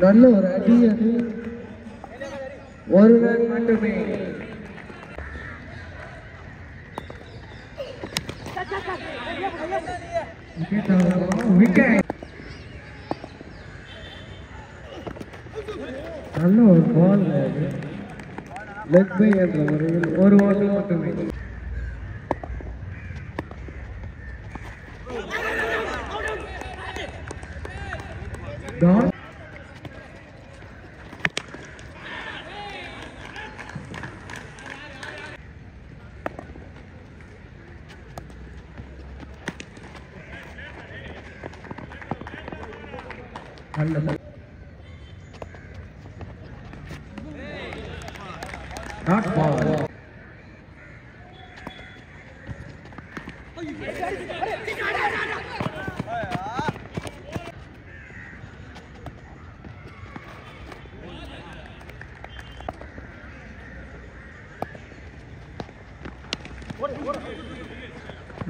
நல்ல ஒரு அடி. அது ஒரு ரன் மட்டுமே. நல்ல ஒரு பால். லெக் பை என்ற முறையில் ஒரு ஓட்டம் மட்டுமே. Not ball.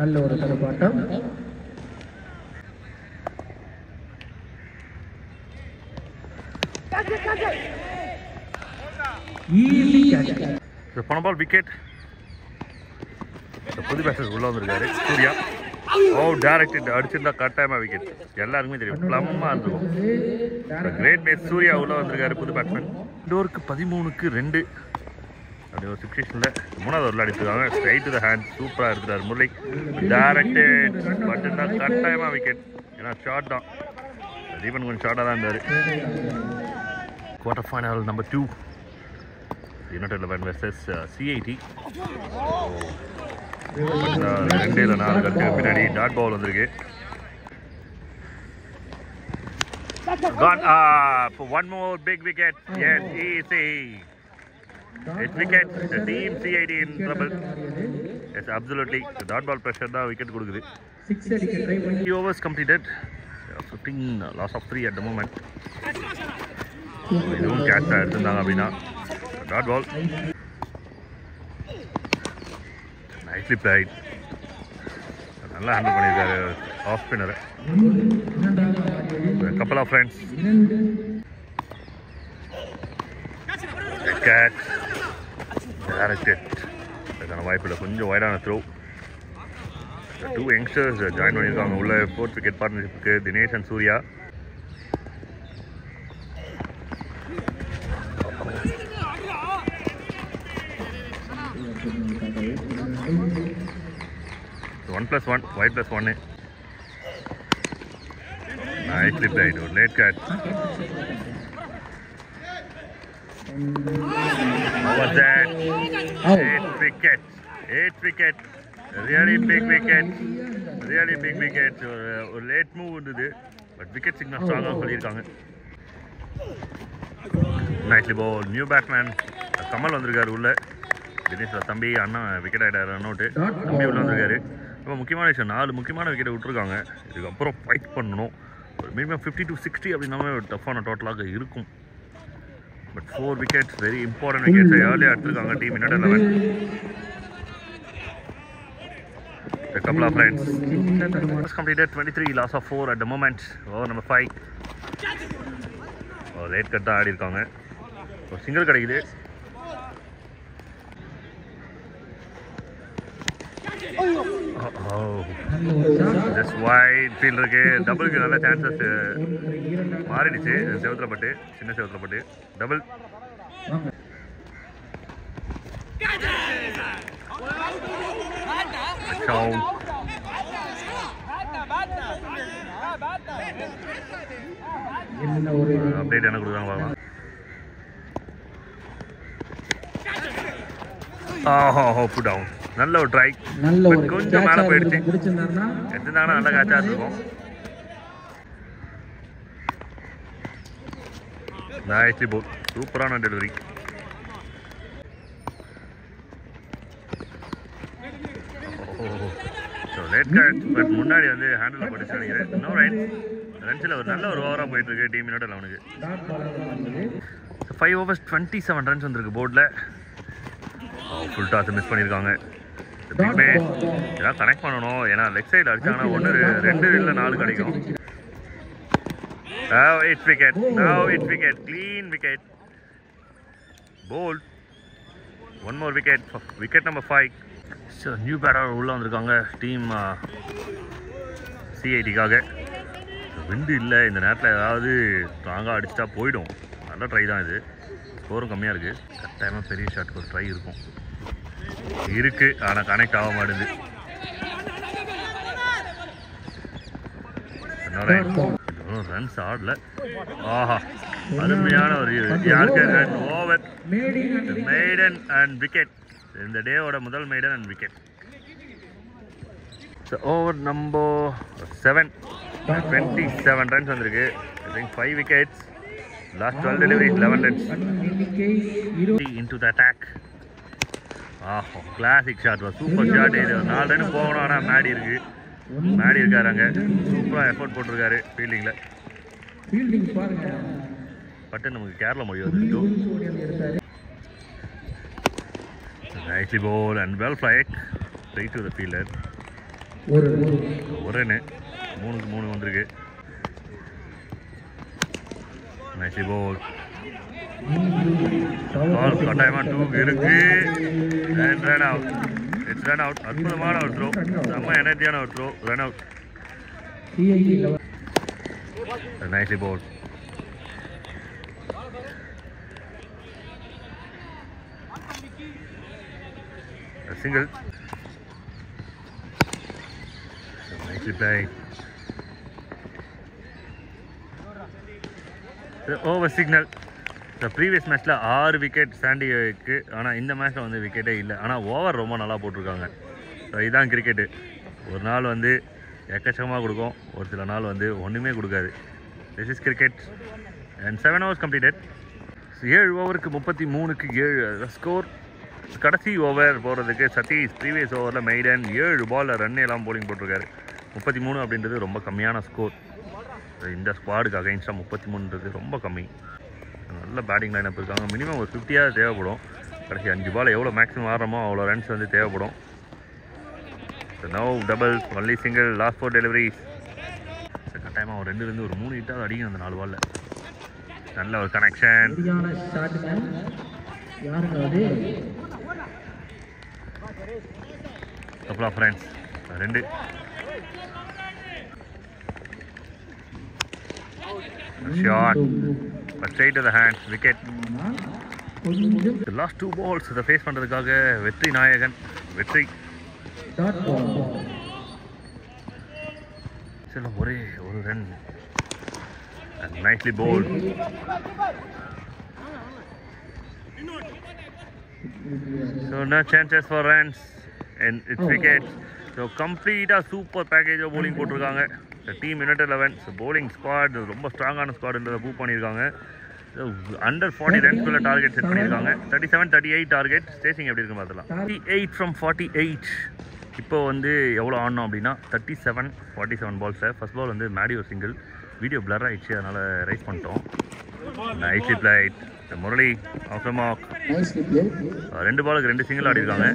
நல்ல ஒரு தடுப்பாட்டம். போன பால் விக்கெட். புது பேட்ஸ்மேன் உள்ள வந்திருக்காரு சூர்யா. ஓ டைரக்ட் அடிச்சிருந்தா கட்டாயமா விக்கெட். எல்லாருக்குமே தெரியும் பிளம்மா இருந்திருக்கும். கிரேட் பேஸ் சூர்யா உள்ள வந்திருக்காரு புது பேட்ஸ்மேன். 2 13க்கு 2 அப்படி ஒரு சிச்சுவேஷனில் மூணாவது ஒரு அடிச்சிருக்காங்க. ஸ்ட்ரைட் டு த ஹேண்ட் சூப்பராக எடுத்துட்டார் முரளி. டைரக்டட் பட் இருந்தால் கட்டாயமாக விக்கெட். ஏன்னா ஷார்ட் தான். தீபன் கொஞ்சம் ஷார்ட்டாக தான் இருந்தார். Quarter final number 2 United 11 versus CIT. 2 இல்லை 4 கட்டுக்கு பின்னாடி டாட் பால் வந்திருக்கு. Gone up. One more big wicket. Yes, easy. 8 wickets. The team CIT in trouble. Yes, absolutely. The dot ball pressure da wicket கொடுக்குது. 3 overs completed. 15 loss of 3 at the moment. இதுவும் catch எடுத்திருந்தாங்க அப்படின்னா dot ball. Nicely played. நல்லா handle பண்ணியிருக்காரு off spinner. Couple of friends. Catch directed. அதுக்கான வாய்ப்பில்லை. கொஞ்சம் வைடான throw. 2 youngsters join பண்ணியிருக்காங்க உள்ள 4th விக்கெட் பார்ட்னர்ஷிப்புக்கு. Dinesh and Surya. +1 5+1. Nicely played. Late catch. How was that? 8 wickets. 8 wickets. Really big wickets. Really big wickets. ஒரு late move இருந்தது. But wicket signal ஸ்ட்ராங்காக சொல்லியிருக்காங்க. நைஸ்லி பால். நியூ பேட்ஸ்மேன் கமல் வந்திருக்காரு உள்ள. தினேஷ் தம்பி அண்ணா விக்கெட் ஆகிட்டார். Run out. தம்பி உள்ள வந்திருக்காரு. ரொம்ப முக்கியமான விஷயம் 4 முக்கியமான விக்கெட்டை விட்டுருக்காங்க. இதுக்கப்புறம் ஃபைட் பண்ணணும். ஒரு மினிமம் 50 to 60 அப்படின்னாமே ஒரு டஃப்பான டோட்டலாக இருக்கும். பட் 4 wickets வெரி இம்பார்ட்டன்ட் விக்கெட்ஸை ஏர்லியாக எடுத்துருக்காங்க team United 11. A couple of runs. Completed 23 loss of 4 at the moment. Over number 5. Late cut தான் ஆடி இருக்காங்க. ஒரு சிங்கிள் கிடைக்குது. ஜஸ்ட் வைட் ஃபீல்ட் இருக்கு. டபுளுக்கு நல்ல சான்சஸ் மாறிடுச்சு. செவத்தில் பட்டு சின்ன செவத்தில் பட்டு டபுள். அப்டேட் என்ன கொடுக்குறாங்க பார்க்கலாம். Put down. நல்ல ஒரு ட்ரை. கொஞ்சம் மேலே போயிடுச்சு. எடுத்திருந்தாங்கன்னா நல்ல கேட்சாக இருக்கும். நைஸ்லி போல். சூப்பரான டெலிவரி. லேட் கேட்ச் பட் முன்னாடி வந்து ஹேண்டில் படிச்சு நினைக்கிறேன். இன்னும் ரன்ஸில் ஒரு நல்ல ஒரு ஓவராக போயிட்டு இருக்கு டீம் யுனைடெட் 11. 5 overs 27 ரன்ஸ் வந்திருக்கு போர்டில். ஃபுல் டாஸ் மிஸ் பண்ணியிருக்காங்க. எப்பயுமே ஏதாவது கனெக்ட் பண்ணணும், ஏன்னா லெக் சைடில் அடிச்சாங்கன்னா 1 2 இல்லை 4 கிடைக்கும். Now it's wicket. Clean wicket. Bowled. One more wicket. Wicket number 5. So new batter உள்ள வந்திருக்காங்க டீம் CITக்காக. விண்டு இல்லை இந்த நேரத்தில், ஏதாவது ஸ்ட்ராங்காக அடிச்சிட்டா போயிடும். நல்ல ட்ரை தான் இது. ஸ்கோரும் கம்மியாக இருக்குது. கரெக்டாக பெரிய ஷாட்டுக்கு ஒரு ட்ரை இருக்குது, ஆனால் கனெக்ட் ஆக மாட்டேங்குது. ரன்ஸ் ஆடல. ஆஹா, அருமையான ஒரு yorker over. Maiden and wicket. இந்த டேவோட முதல் maiden and wicket. Over number 7. 27 runs வந்திருக்கு. I think 5 wickets. Last 12 deliveries 11 runs. Into the attack. ஆஹோ, கிளாசிக் ஷாட். Super shot. இது 4 ரன் போகணும், ஆனால் மேடி இருக்காரு அங்கே. சூப்பராக எஃபோர்ட் போட்டிருக்காரு ஃபீல்டிங்கில். பட்டு நமக்கு கேரளா மொழி வந்துட்டு. Nicely bowled and well flight straight to the fielder. ஒரு ரன் 3 வந்திருக்கு. Nicely bowled. Ball கட்டாயமா 2 இருக்கு. And run out. It's run out. அற்புதமான ஒரு த்ரோ, செம்ம எனர்ஜியான ஒரு throw. Run out. Nicely bowled. A single. Nicely played. The over signal. The previous matchல 6 wicket சாண்டிக்கு, ஆனால் இந்த மேட்ச்சில் வந்து விக்கெட்டே இல்லை. ஆனால் ஓவர் ரொம்ப நல்லா போட்டிருக்காங்க. ஸோ இதுதான் கிரிக்கெட்டு. ஒரு நாள் வந்து எக்கச்சக்கமாக கொடுக்கும், ஒரு சில நாள் வந்து ஒன்றுமே கொடுக்காது. This is cricket. And 7 hours completed. 7 ஓவருக்கு 33க்கு 7 ஸ்கோர். கடைசி ஓவர் போகிறதுக்கு சதீஷ் ப்ரீவியஸ் ஓவரில் மெய்டன் 7 பாலில் ரன் எல்லாம் போலிங் போட்டிருக்காரு. 33 அப்படின்றது ரொம்ப கம்மியான ஸ்கோர். இந்த ஸ்குவாடுக்கு அகைன்ஸ்டாக 33ன்றது ரொம்ப கம்மி. நல்ல பேட்டிங் லைனப் இருக்காங்க. மினிமம் ஒரு 50 தேவைப்படும். கடைசி 5 பால் எவ்வளோ மேக்ஸிமம் ஆடுறோமோ அவ்வளோ ரன்ஸ் வந்து தேவைப்படும். No double, only single, last 4 deliveries. கட்டாயமாக ஒரு 2 ஒரு 3 ஹிட்டாவது அடிக்கணும் அந்த 4 பாலில். நல்ல ஒரு connection. couple of runs. 2 shot straight to the hands. Wicket. The last 2 balls the face பண்றதுக்காக வெற்றி நாயகன் வெற்றி. சில ஒரே ஒரு run. Nicely bowled. So no chances for runs and it's wickets. So complete a super package of bowling போட்டிருக்காங்க. The team United 11 so bowling squad ரொம்ப ஸ்ட்ராங்கான ஸ்குவாட்ன்றதை ப்ரூவ் பண்ணியிருக்காங்க. அண்டர் 40 ரன்ஸ்குள்ள டார்கெட் செட் பண்ணியிருக்காங்க. 37-38 டார்கெட். ஸ்டேசிங் எப்படி இருக்குன்னு பார்த்துலாம். 38 from 48. இப்போ வந்து எவ்வளோ ஆடணும் அப்படின்னா 37-47 பால்ஸில். ஃபர்ஸ்ட் பால் வந்து மேடி ஒரு சிங்கிள். வீடியோ பிளர் ஆகிடுச்சு, அதனால் ரைஸ் பண்ணிட்டோம். Nicely played. Murali after mark. 2 பாலுக்கு 2 சிங்கிள் ஆடிருக்காங்க.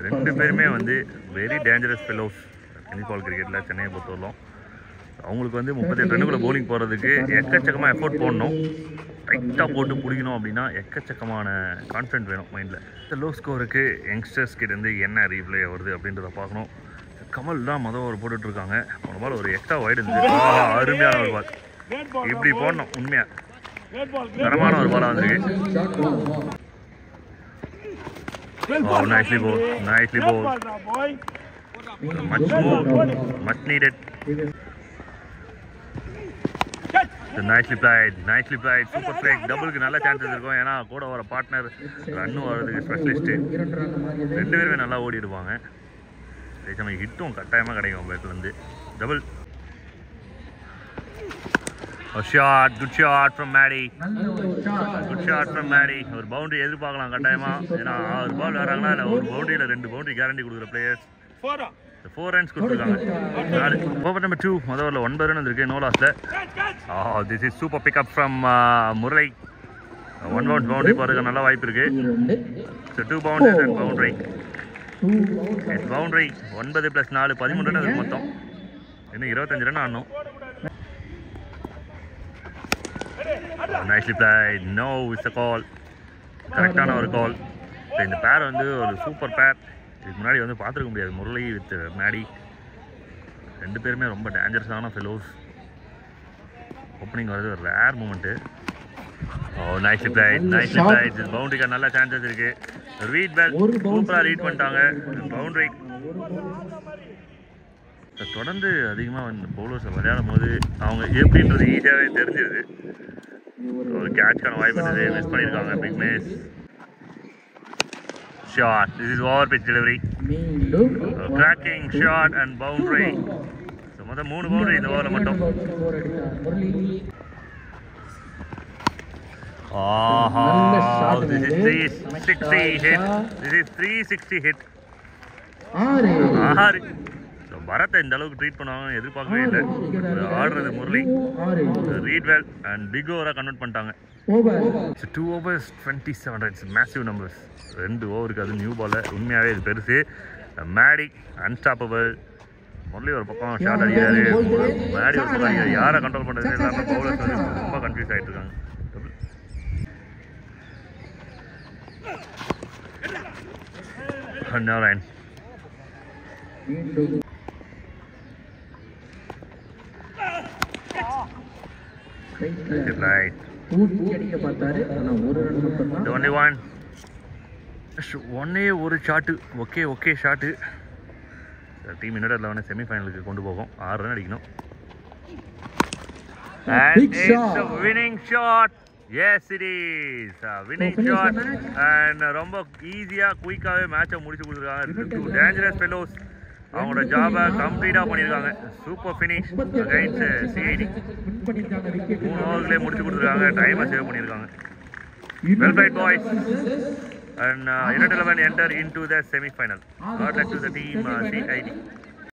2 பேருமே வந்து very dangerous fellows tennis ball கிரிக்கெட்டில் சென்னையை பொறுத்தவரைக்கும். அவங்களுக்கு வந்து 38 ரன்னுக்குள்ள பவுலிங் போகிறதுக்கு எக்கச்சக்கமாக எஃபோர்ட் போடணும். டைட்டாக போட்டு பிடிக்கணும் அப்படின்னா எக்கச்சக்கமான கான்ஃபிடென்ட் வேணும் மைண்டில். இந்த லோ ஸ்கோருக்கு யங்ஸ்டர்ஸ் கிட்டேருந்து என்ன ரீப்ளே வருது அப்படின்றத பார்க்கணும். கமல் தான் மொதல் ஒரு போட்டுட்ருக்காங்க. போன பால் ஒரு எக்ஸ்ட்ரா வைடு இருந்துச்சு. அருமையான ஒரு பால். இப்படி போடணும். உண்மையாக தரமான ஒரு பாலாக வந்துருக்கு. nicely bowled. Nicely bowled. Much more. Much needed. Nicely played. Nicely played. Super flick. டபுளுக்கு நல்ல சான்சஸ் இருக்கும். ஏன்னா கூட வர பார்ட்னர் ரன்னும் வர்றதுக்கு ஸ்பெஷலிஸ்ட்டு. 2 பேருமே நல்லா ஓடி இருப்பாங்க. அதே சமயம் ஹிட்டும் கட்டாயமாக கிடைக்கும் பேட்லேருந்து. Double. Shot. Good shot from Maddy. Good shot from Maddy. ஒரு பவுண்டரி எதிர்பார்க்கலாம் கட்டாயமாக. ஏன்னா 6 பால் வராங்கன்னா இல்லை ஒரு பவுண்டரியில் 2 பவுண்டரி கேரண்டி கொடுக்குற பிளேயர்ஸ். 4 runs கொடுத்துருக்காங்க. ஓவர் நம்பர் 2 முதல் ஓவரில் 9 ரன் வந்திருக்கு. நோ லாஸில். This is super pickup from Murali. 1 bounce boundary போகிறதுக்கு நல்ல வாய்ப்பு இருக்கு. So 2 bounces and boundary. Boundary 9 + 4 13 run இருக்கு மொத்தம். இன்னும் 25 ரன் ஆடணும். Nicely played. No, it's a call. கரெக்டான ஒரு கால். இந்த பேர் வந்து ஒரு சூப்பர் பேர். இதுக்கு முன்னாடி வந்து பார்த்துருக்க முடியாது. முரளி வித் மேடி 2 பேருமே ரொம்ப டேஞ்சரஸான ஃபெலோஸ். ஓப்பனிங் வரது ஒரு ரேர் மூமெண்ட்டு. Nicely played. பவுண்டரிக்கு நல்ல சான்சஸ் இருக்கு. ரீட் பெல் சூப்பராக ரீட் பண்ணிட்டாங்க. பவுண்டரி தொடர்ந்து அதிகமாக வந்து பவுலர்ஸை விளையாடும் போது அவங்க எப்படின்றது ஈஸியாகவே தெரிஞ்சிருது. ஒரு கேட்ச்க்கான வாய்ப்பு இருந்தது, மிஸ் பண்ணியிருக்காங்க. Big miss. Shot. This is over pitch delivery. Cracking shot and boundary. So மொத்தம் 3 boundary இந்த ஓவரில் மட்டும். This is 360 hit. This is 360 hit. 6. So பரத்தை இந்த அளவுக்கு ட்ரீட் பண்ணுவாங்கன்னு எதிர்பார்க்கவே இல்லை. ஆடுறது Murali. Read well and big ஓவராக கன்வெர்ட் பண்ணிட்டாங்க. So 2 overs 27 runs, massive numbers. 2 ஓவருக்கு அது நியூ பால். உண்மையாகவே இது பெருசு. மேடி அன்ஸ்டாப்பபிள். முரளி ஒரு பக்கம் ஷாட் அடிக்கிறாரு, மேடி ஒரு பக்கம் அடிக்கிறாரு. யாரை கண்ட்ரோல் பண்ணுறது எல்லாமே பவுலர்ஸ் வந்து ரொம்ப கன்ஃபியூஸ் ஆகிட்டு இருக்காங்க. Line right. ஒன்னே ஒரு ஷாட்டு. Okay shot. டீம் இன்னொரு 11 செமிஃபைனலுக்கு கொண்டு போகும். 6 ரன் அடிக்கணும். And it's a winning shot. Yes, it is a winning shot. And ரொம்ப ஈஸியா குயிக்காவே மேட்சை முடிச்சு கொடுத்துருக்காங்க. 2 டேஞ்சரஸ் ஃபெலோஸ் அவங்களோட ஜாபை கம்ப்ளீட்டாக பண்ணியிருக்காங்க. Super finish against CID. 3 ஓவர்களே முடிச்சு கொடுத்துருக்காங்க. டைமை சேவ் பண்ணியிருக்காங்க. Well played, boys. And United 11 enter into the semi-final. Good luck to the team CID.